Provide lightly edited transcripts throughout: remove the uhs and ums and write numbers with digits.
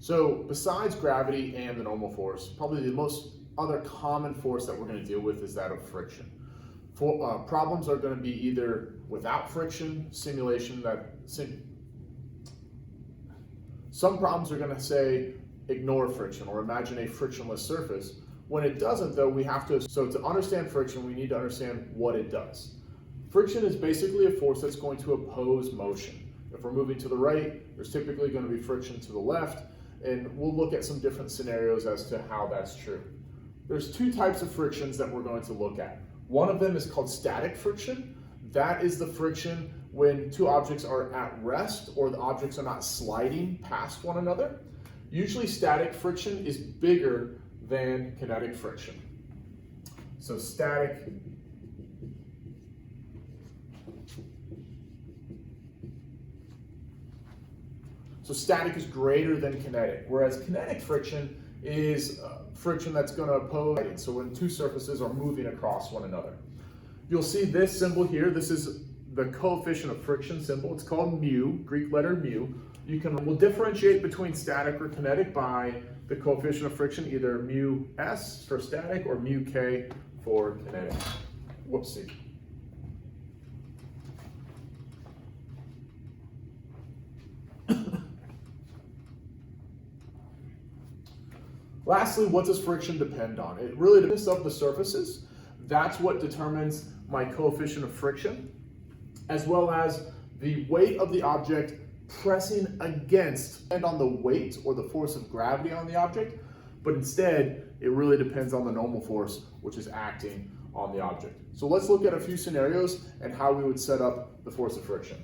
So besides gravity and the normal force, probably the most other common force that we're going to deal with is that of friction. Problems are going to be either without friction, some problems are going to say ignore friction or imagine a frictionless surface. When it doesn't though, so to understand friction, we need to understand what it does. Friction is basically a force that's going to oppose motion. If we're moving to the right, there's typically going to be friction to the left, and we'll look at some different scenarios as to how that's true. There's two types of frictions that we're going to look at. One of them is called static friction. That is the friction when two objects are at rest or the objects are not sliding past one another. Usually static friction is bigger than kinetic friction. So static is greater than kinetic, whereas kinetic friction is friction that's going to oppose. So when two surfaces are moving across one another. You'll see this symbol here. This is the coefficient of friction symbol. It's called mu, Greek letter mu. We'll differentiate between static or kinetic by the coefficient of friction, either mu s for static or mu k for kinetic. Whoopsie. Lastly, what does friction depend on? It really depends on the surfaces. That's what determines my coefficient of friction, as well as the weight of the object pressing against, and on the weight or the force of gravity on the object, but instead it really depends on the normal force which is acting on the object. So let's look at a few scenarios and how we would set up the force of friction.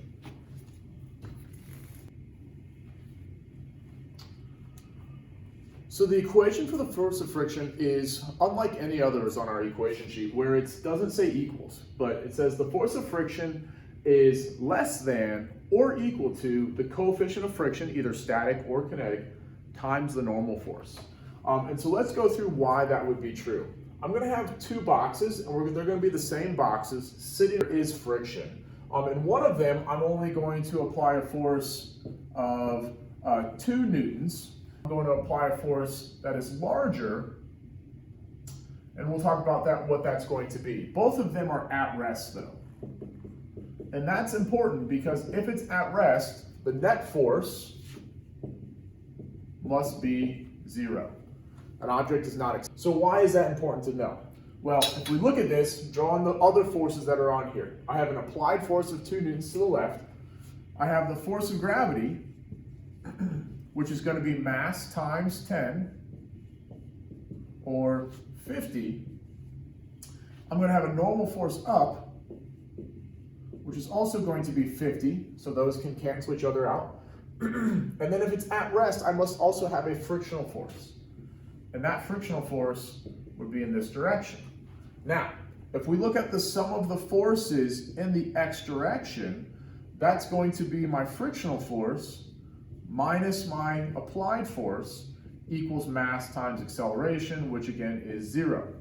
So the equation for the force of friction is unlike any others on our equation sheet, where it doesn't say equals, but it says the force of friction is less than or equal to the coefficient of friction, either static or kinetic, times the normal force. And so let's go through why that would be true. I'm going to have two boxes, and they're going to be the same boxes. Sitting there is friction. In one of them, I'm only going to apply a force of 2 newtons. I'm going to apply a force that is larger, and we'll talk about what that's going to be. Both of them are at rest though. And that's important because if it's at rest, the net force must be 0. An object is not. So why is that important to know? Well, if we look at this, draw on the other forces that are on here. I have an applied force of 2 newtons to the left. I have the force of gravity, which is going to be mass times 10, or 50. I'm going to have a normal force up, which is also going to be 50, so those can cancel each other out. And then if it's at rest, I must also have a frictional force. And that frictional force would be in this direction. Now, if we look at the sum of the forces in the x direction, that's going to be my frictional force minus my applied force equals mass times acceleration, which again is 0.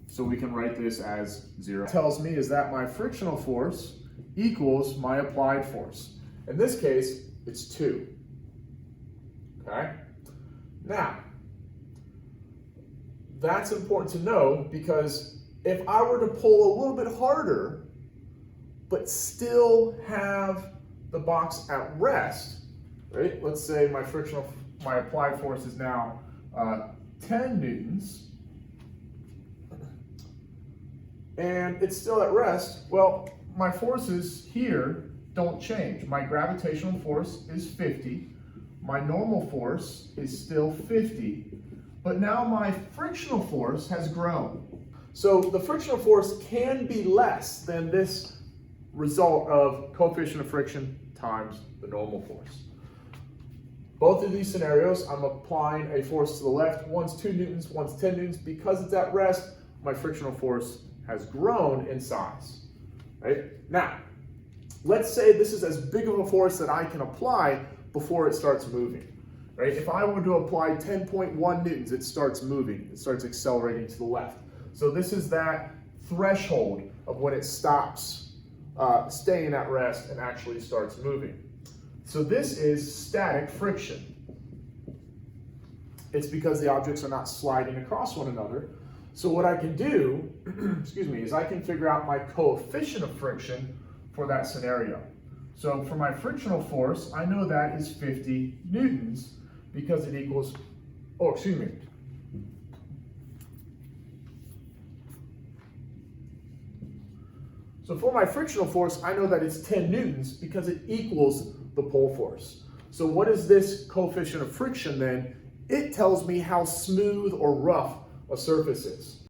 So we can write this as 0. What it tells me is that my frictional force equals my applied force. In this case, it's 2. Okay? Now, that's important to know because if I were to pull a little bit harder, but still have the box at rest, right? Let's say my applied force is now 10 newtons, and it's still at rest. Well, my forces here don't change. My gravitational force is 50. My normal force is still 50, but now my frictional force has grown. So the frictional force can be less than this result of coefficient of friction times the normal force. Both of these scenarios, I'm applying a force to the left. One's 2 newtons, one's 10 newtons. Because it's at rest, my frictional force has grown in size. Right? Now, let's say this is as big of a force that I can apply before it starts moving. Right? If I were to apply 10.1 newtons, it starts moving. It starts accelerating to the left. So this is that threshold of when it stops staying at rest and actually starts moving. So this is static friction. It's because the objects are not sliding across one another. So what I can do, excuse me, is I can figure out my coefficient of friction for that scenario. So for my frictional force, I know that is 50 newtons because it equals, oh, excuse me. So for my frictional force, I know that it's 10 newtons because it equals the pole force. So what is this coefficient of friction then? It tells me how smooth or rough a surface is.